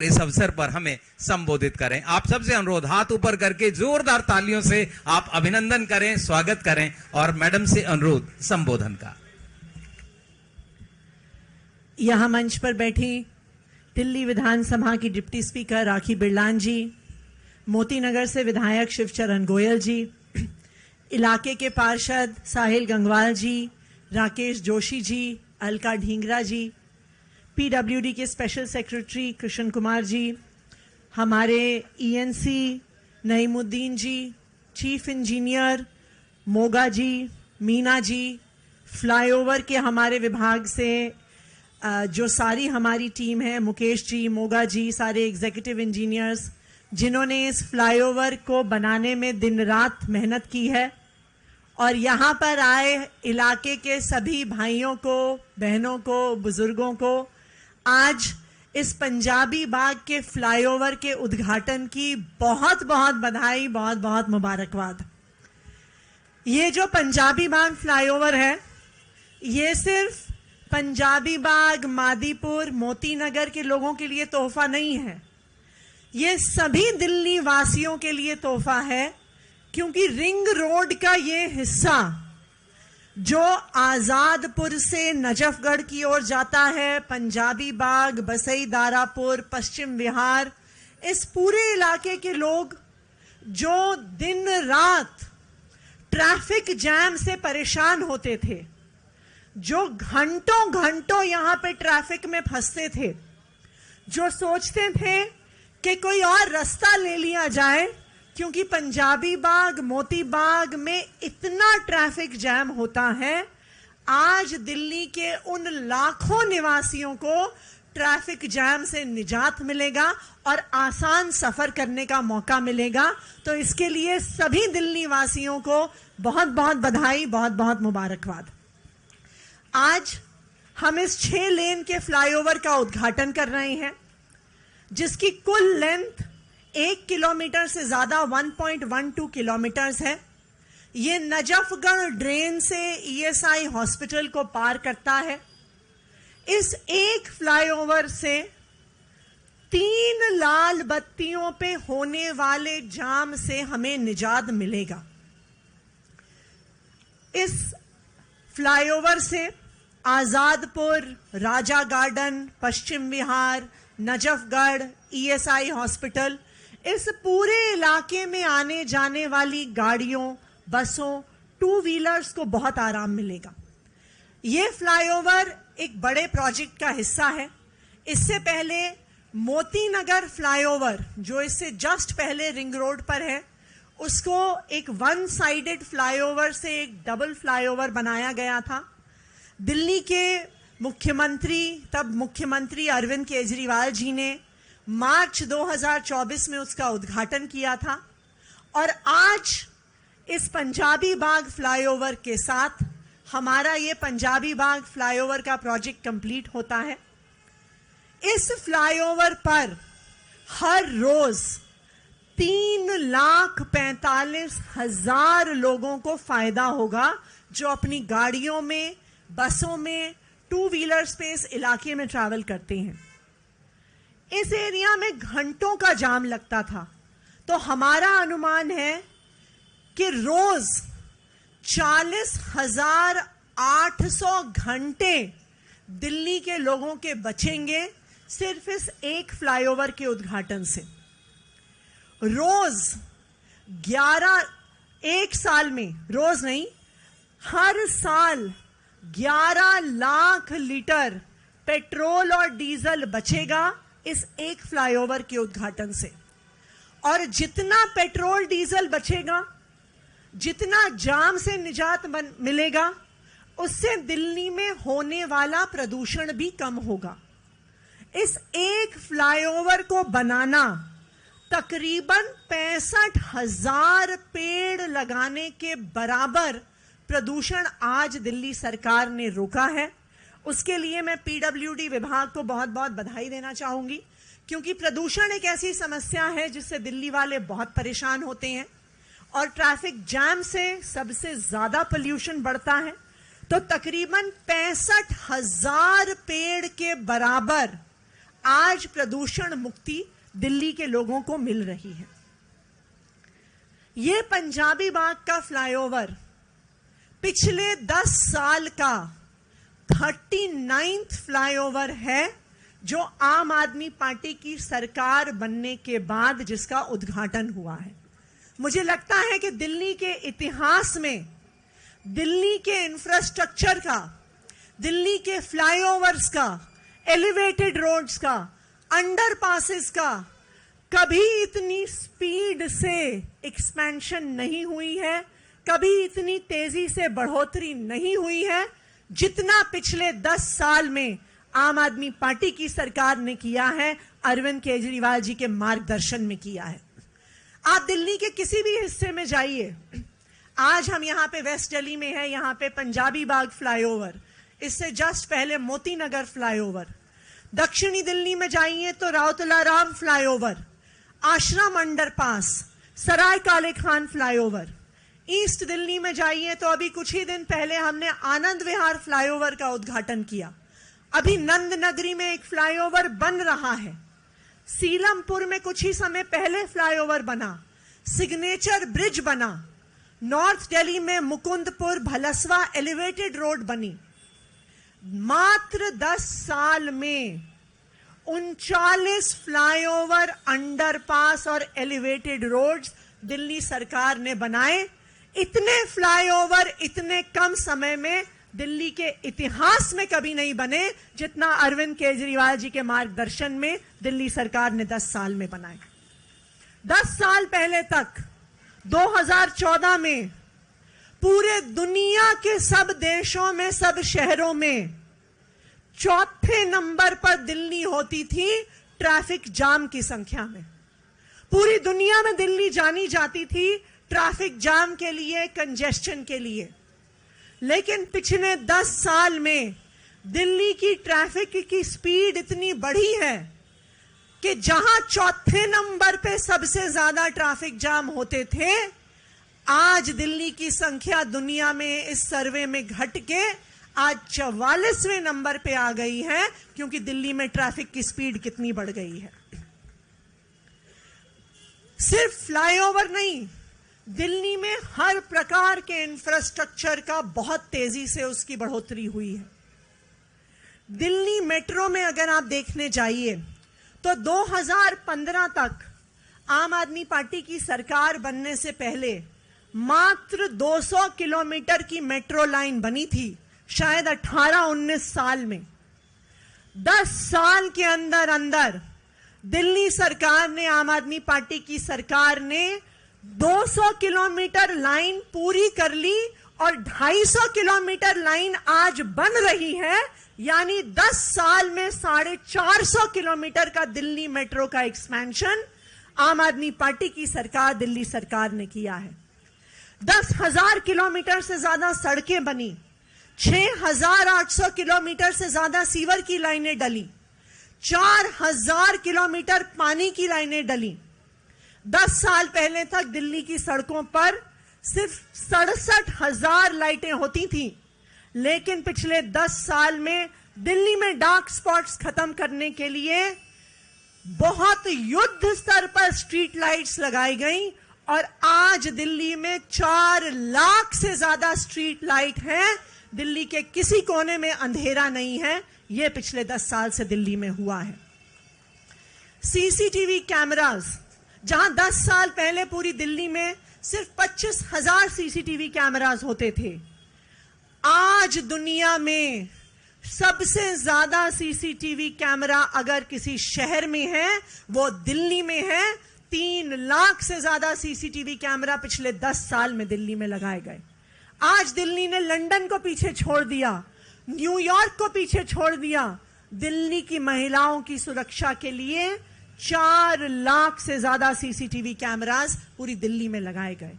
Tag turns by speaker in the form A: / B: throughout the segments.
A: इस अवसर पर हमें संबोधित करें। आप सबसे अनुरोध, हाथ ऊपर करके जोरदार तालियों से आप अभिनंदन करें, स्वागत करें और मैडम से अनुरोध संबोधन का।
B: यहां मंच पर बैठी दिल्ली विधानसभा की डिप्टी स्पीकर राखी बिरलान जी, मोती नगर से विधायक शिवचरण गोयल जी, इलाके के पार्षद साहिल गंगवाल जी, राकेश जोशी जी, अलका ढींगरा जी, पीडब्ल्यूडी के स्पेशल सेक्रेटरी कृष्ण कुमार जी, हमारे ईएनसी नईमुद्दीन जी, चीफ इंजीनियर मोगा जी, मीना जी, फ्लाईओवर के हमारे विभाग से जो सारी हमारी टीम है, मुकेश जी, मोगा जी, सारे एग्जीक्यूटिव इंजीनियर्स जिन्होंने इस फ्लाईओवर को बनाने में दिन रात मेहनत की है, और यहाँ पर आए इलाके के सभी भाइयों को, बहनों को, बुजुर्गों को आज इस पंजाबी बाग के फ्लाईओवर के उद्घाटन की बहुत बहुत बधाई, बहुत बहुत मुबारकबाद। ये जो पंजाबी बाग फ्लाईओवर है, ये सिर्फ पंजाबी बाग, मादीपुर, मोती नगर के लोगों के लिए तोहफा नहीं है, ये सभी दिल्ली वासियों के लिए तोहफा है, क्योंकि रिंग रोड का ये हिस्सा जो आजादपुर से नजफगढ़ की ओर जाता है, पंजाबी बाग, बसई दारापुर, पश्चिम विहार, इस पूरे इलाके के लोग जो दिन रात ट्रैफिक जैम से परेशान होते थे, जो घंटों घंटों यहां पे ट्रैफिक में फंसते थे, जो सोचते थे कि कोई और रास्ता ले लिया जाए क्योंकि पंजाबी बाग, मोती बाग में इतना ट्रैफिक जैम होता है, आज दिल्ली के उन लाखों निवासियों को ट्रैफिक जैम से निजात मिलेगा और आसान सफर करने का मौका मिलेगा। तो इसके लिए सभी दिल्ली वासियों को बहुत बहुत बधाई, बहुत बहुत मुबारकबाद। आज हम इस 6 लेन के फ्लाईओवर का उद्घाटन कर रहे हैं, जिसकी कुल लेंथ 1 किलोमीटर से ज्यादा 1.12 किलोमीटर है। ये नजफगढ़ ड्रेन से ईएसआई हॉस्पिटल को पार करता है। इस एक फ्लाईओवर से 3 लाल बत्तियों पे होने वाले जाम से हमें निजात मिलेगा। इस फ्लाईओवर से आजादपुर, राजा garden, Paschim Vihar, Najafgarh, ESI hospital, इस पूरे इलाके में आने जाने वाली गाड़ियों, बसों, 2 व्हीलर्स को बहुत आराम मिलेगा। ये फ्लाईओवर एक बड़े प्रोजेक्ट का हिस्सा है। इससे पहले मोती नगर फ्लाईओवर, जो इससे जस्ट पहले रिंग रोड पर है, उसको एक 1 साइडेड फ्लाईओवर से एक डबल फ्लाईओवर बनाया गया था। दिल्ली के मुख्यमंत्री, तब मुख्यमंत्री अरविंद केजरीवाल जी ने मार्च 2024 में उसका उद्घाटन किया था, और आज इस पंजाबी बाग फ्लाईओवर के साथ हमारा ये पंजाबी बाग फ्लाईओवर का प्रोजेक्ट कंप्लीट होता है। इस फ्लाईओवर पर हर रोज 3,45,000 लोगों को फायदा होगा, जो अपनी गाड़ियों में, बसों में, 2 व्हीलर्स पे इस इलाके में ट्रैवल करते हैं। इस एरिया में घंटों का जाम लगता था, तो हमारा अनुमान है कि रोज 40,800 घंटे दिल्ली के लोगों के बचेंगे सिर्फ इस एक फ्लाईओवर के उद्घाटन से। रोज 1 साल में, रोज नहीं, हर साल 11 लाख लीटर पेट्रोल और डीजल बचेगा इस एक फ्लाईओवर के उद्घाटन से। और जितना पेट्रोल डीजल बचेगा, जितना जाम से निजात मिलेगा, उससे दिल्ली में होने वाला प्रदूषण भी कम होगा। इस एक फ्लाईओवर को बनाना तकरीबन 65,000 पेड़ लगाने के बराबर प्रदूषण आज दिल्ली सरकार ने रोका है। उसके लिए मैं पीडब्ल्यूडी विभाग को बहुत बहुत बधाई देना चाहूंगी, क्योंकि प्रदूषण एक ऐसी समस्या है जिससे दिल्ली वाले बहुत परेशान होते हैं, और ट्रैफिक जैम से सबसे ज्यादा पोल्यूशन बढ़ता है। तो तकरीबन 65,000 पेड़ के बराबर आज प्रदूषण मुक्ति दिल्ली के लोगों को मिल रही है। ये पंजाबी बाग का फ्लाईओवर पिछले 10 साल का 39th फ्लाईओवर है जो आम आदमी पार्टी की सरकार बनने के बाद जिसका उद्घाटन हुआ है। मुझे लगता है कि दिल्ली के इतिहास में दिल्ली के इंफ्रास्ट्रक्चर का, दिल्ली के फ्लाईओवर्स का, एलिवेटेड रोड्स का, अंडरपासेस का कभी इतनी स्पीड से एक्सपेंशन नहीं हुई है, कभी इतनी तेजी से बढ़ोतरी नहीं हुई है जितना पिछले 10 साल में आम आदमी पार्टी की सरकार ने किया है, अरविंद केजरीवाल जी के मार्गदर्शन में किया है। आप दिल्ली के किसी भी हिस्से में जाइए, आज हम यहाँ पे वेस्ट दिल्ली में है, यहाँ पे पंजाबी बाग फ्लाईओवर, इससे जस्ट पहले मोती नगर फ्लाईओवर, दक्षिणी दिल्ली में जाइए तो राउतला राम फ्लाईओवर, आश्रम अंडरपास, सराय काले खान फ्लाईओवर, ईस्ट दिल्ली में जाइए तो अभी कुछ ही दिन पहले हमने आनंद विहार फ्लाईओवर का उद्घाटन किया। अभी नंद नगरी में एक फ्लाईओवर बन रहा है, सीलमपुर में कुछ ही समय पहले फ्लाईओवर बना, सिग्नेचर ब्रिज बना, नॉर्थ दिल्ली में मुकुंदपुर भलसवा एलिवेटेड रोड बनी। मात्र 10 साल में 39 फ्लाईओवर, अंडरपास और एलिवेटेड रोड्स दिल्ली सरकार ने बनाए। इतने फ्लाईओवर इतने कम समय में दिल्ली के इतिहास में कभी नहीं बने जितना अरविंद केजरीवाल जी के मार्गदर्शन में दिल्ली सरकार ने 10 साल में बनाए। 10 साल पहले तक 2014 में पूरे दुनिया के सब देशों में, सब शहरों में चौथे नंबर पर दिल्ली होती थी ट्रैफिक जाम की संख्या में। पूरी दुनिया में दिल्ली जानी जाती थी ट्रैफिक जाम के लिए, कंजेस्शन के लिए। लेकिन पिछले 10 साल में दिल्ली की ट्रैफिक की स्पीड इतनी बढ़ी है कि जहां चौथे नंबर पे सबसे ज्यादा ट्रैफिक जाम होते थे, आज दिल्ली की संख्या दुनिया में इस सर्वे में घट के आज 44वें नंबर पे आ गई है, क्योंकि दिल्ली में ट्रैफिक की स्पीड कितनी बढ़ गई है। सिर्फ फ्लाईओवर नहीं, दिल्ली में हर प्रकार के इंफ्रास्ट्रक्चर का बहुत तेजी से उसकी बढ़ोतरी हुई है। दिल्ली मेट्रो में अगर आप देखने जाइए तो 2015 तक आम आदमी पार्टी की सरकार बनने से पहले मात्र 200 किलोमीटर की मेट्रो लाइन बनी थी, शायद 18-19 साल में। 10 साल के अंदर अंदर दिल्ली सरकार ने, आम आदमी पार्टी की सरकार ने 200 किलोमीटर लाइन पूरी कर ली और 250 किलोमीटर लाइन आज बन रही है। यानी 10 साल में 450 किलोमीटर का दिल्ली मेट्रो का एक्सपेंशन आम आदमी पार्टी की सरकार, दिल्ली सरकार ने किया है। 10,000 किलोमीटर से ज्यादा सड़कें बनी, 6,800 किलोमीटर से ज्यादा सीवर की लाइनें डली, 4,000 किलोमीटर पानी की लाइनें डली। 10 साल पहले तक दिल्ली की सड़कों पर सिर्फ 67,000 लाइटें होती थीं, लेकिन पिछले 10 साल में दिल्ली में डार्क स्पॉट्स खत्म करने के लिए बहुत युद्ध स्तर पर स्ट्रीट लाइट्स लगाई गई और आज दिल्ली में 4 लाख से ज्यादा स्ट्रीट लाइट हैं। दिल्ली के किसी कोने में अंधेरा नहीं है। यह पिछले 10 साल से दिल्ली में हुआ है। सीसीटीवी कैमरास, जहां 10 साल पहले पूरी दिल्ली में सिर्फ 25,000 सीसीटीवी कैमरास होते थे, आज दुनिया में सबसे ज्यादा सीसीटीवी कैमरा अगर किसी शहर में है वो दिल्ली में है। 3 लाख से ज्यादा सीसीटीवी कैमरा पिछले 10 साल में दिल्ली में लगाए गए। आज दिल्ली ने लंदन को पीछे छोड़ दिया, न्यूयॉर्क को पीछे छोड़ दिया। दिल्ली की महिलाओं की सुरक्षा के लिए 4 लाख से ज्यादा सीसीटीवी कैमरास पूरी दिल्ली में लगाए गए।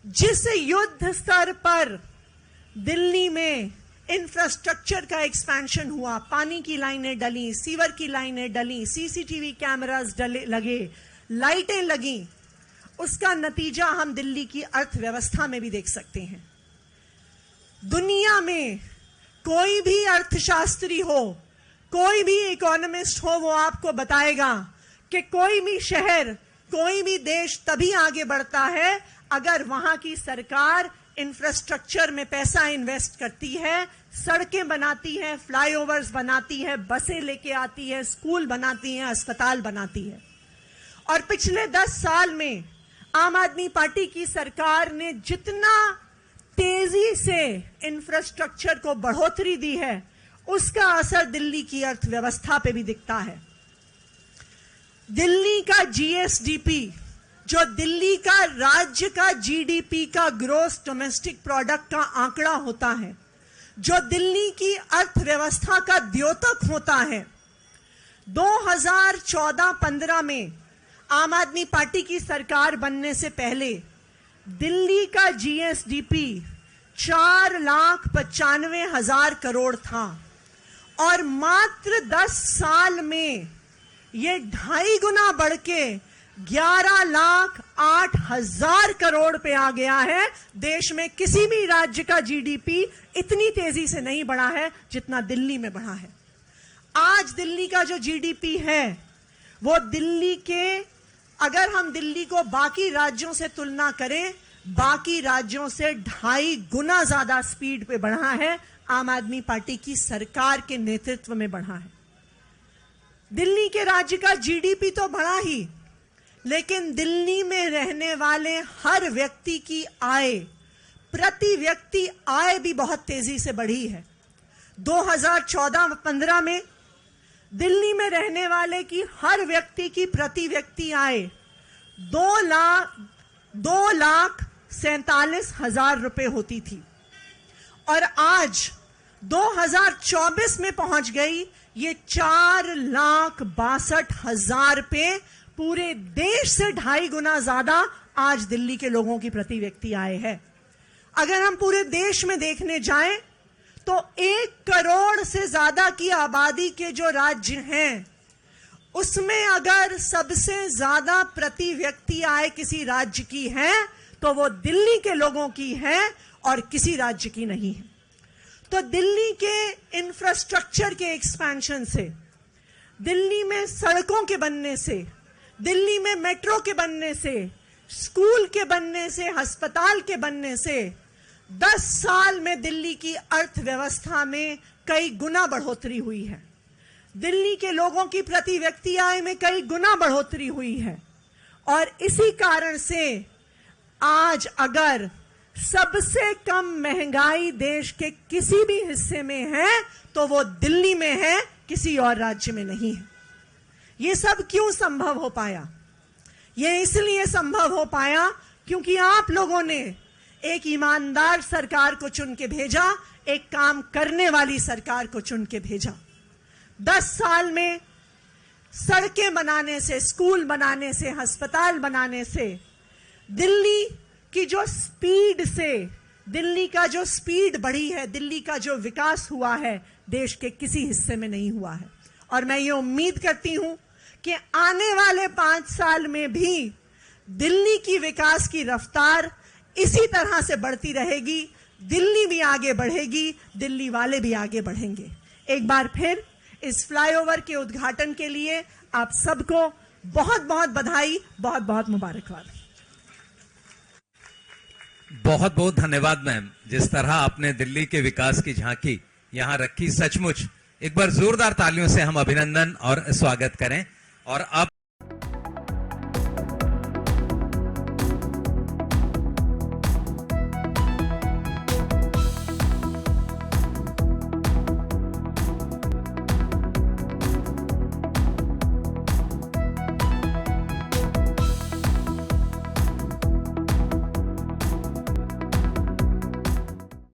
B: जिस युद्ध स्तर पर दिल्ली में इंफ्रास्ट्रक्चर का एक्सपेंशन हुआ, पानी की लाइनें डली, सीवर की लाइनें डली, सीसीटीवी कैमरास लगे, लाइटें लगी, उसका नतीजा हम दिल्ली की अर्थव्यवस्था में भी देख सकते हैं। दुनिया में कोई भी अर्थशास्त्री हो, कोई भी इकोनॉमिस्ट हो वो आपको बताएगा कि कोई भी शहर, कोई भी देश तभी आगे बढ़ता है अगर वहां की सरकार इंफ्रास्ट्रक्चर में पैसा इन्वेस्ट करती है, सड़कें बनाती है, फ्लाईओवर्स बनाती है, बसें लेके आती है, स्कूल बनाती है, अस्पताल बनाती है। और पिछले 10 साल में आम आदमी पार्टी की सरकार ने जितना तेजी से इंफ्रास्ट्रक्चर को बढ़ोतरी दी है, उसका असर दिल्ली की अर्थव्यवस्था पे भी दिखता है। दिल्ली का जीएसडीपी, जो दिल्ली का राज्य का जीडीपी का ग्रोस डोमेस्टिक प्रोडक्ट का आंकड़ा होता है, जो दिल्ली की अर्थव्यवस्था का द्योतक होता है, 2014-15 में आम आदमी पार्टी की सरकार बनने से पहले दिल्ली का जीएसडीपी 4,95,000 करोड़ था और मात्र 10 साल में ये 2.5 गुना बढ़ के 11,08,000 करोड़ पे आ गया है। देश में किसी भी राज्य का जीडीपी इतनी तेजी से नहीं बढ़ा है जितना दिल्ली में बढ़ा है। आज दिल्ली का जो जीडीपी है वो दिल्ली के, अगर हम दिल्ली को बाकी राज्यों से तुलना करें, बाकी राज्यों से 2.5 गुना ज्यादा स्पीड पे बढ़ा है। आम आदमी पार्टी की सरकार के नेतृत्व में बढ़ा है। दिल्ली के राज्य का जीडीपी तो बढ़ा ही, लेकिन दिल्ली में रहने वाले हर व्यक्ति की आय, प्रति व्यक्ति आय भी बहुत तेजी से बढ़ी है। 2014-15 में दिल्ली में रहने वाले की हर व्यक्ति की प्रति व्यक्ति आय 2,47,000 रुपए होती थी और आज 2024 में पहुंच गई ये 4,62,000 पे। पूरे देश से 2.5 गुना ज्यादा आज दिल्ली के लोगों की प्रति व्यक्ति आय है। अगर हम पूरे देश में देखने जाएं तो 1 करोड़ से ज्यादा की आबादी के जो राज्य हैं, उसमें अगर सबसे ज्यादा प्रति व्यक्ति आय किसी राज्य की है तो वो दिल्ली के लोगों की है और किसी राज्य की नहीं है। तो दिल्ली के इंफ्रास्ट्रक्चर के एक्सपेंशन से, दिल्ली में सड़कों के बनने से, दिल्ली में मेट्रो के बनने से, स्कूल के बनने से, अस्पताल के बनने से 10 साल में दिल्ली की अर्थव्यवस्था में कई गुना बढ़ोतरी हुई है। दिल्ली के लोगों की प्रति व्यक्ति आय में कई गुना बढ़ोतरी हुई है और इसी कारण से आज अगर सबसे कम महंगाई देश के किसी भी हिस्से में है तो वो दिल्ली में है, किसी और राज्य में नहीं है। ये सब क्यों संभव हो पाया? ये इसलिए संभव हो पाया क्योंकि आप लोगों ने एक ईमानदार सरकार को चुन के भेजा, एक काम करने वाली सरकार को चुन के भेजा। 10 साल में सड़कें बनाने से, स्कूल बनाने से, अस्पताल बनाने से दिल्ली की जो स्पीड से, दिल्ली का जो स्पीड बढ़ी है, दिल्ली का जो विकास हुआ है, देश के किसी हिस्से में नहीं हुआ है। और मैं ये उम्मीद करती हूं कि आने वाले 5 साल में भी दिल्ली की विकास की रफ्तार इसी तरह से बढ़ती रहेगी। दिल्ली भी आगे बढ़ेगी, दिल्ली वाले भी आगे बढ़ेंगे। एक बार फिर इस फ्लाईओवर के उद्घाटन के लिए आप सबको बहुत बहुत बधाई, बहुत बहुत मुबारकबाद।
A: बहुत बहुत धन्यवाद मैम। जिस तरह आपने दिल्ली के विकास की झांकी यहां रखी, सचमुच एक बार जोरदार तालियों से हम अभिनंदन और स्वागत करें। और अब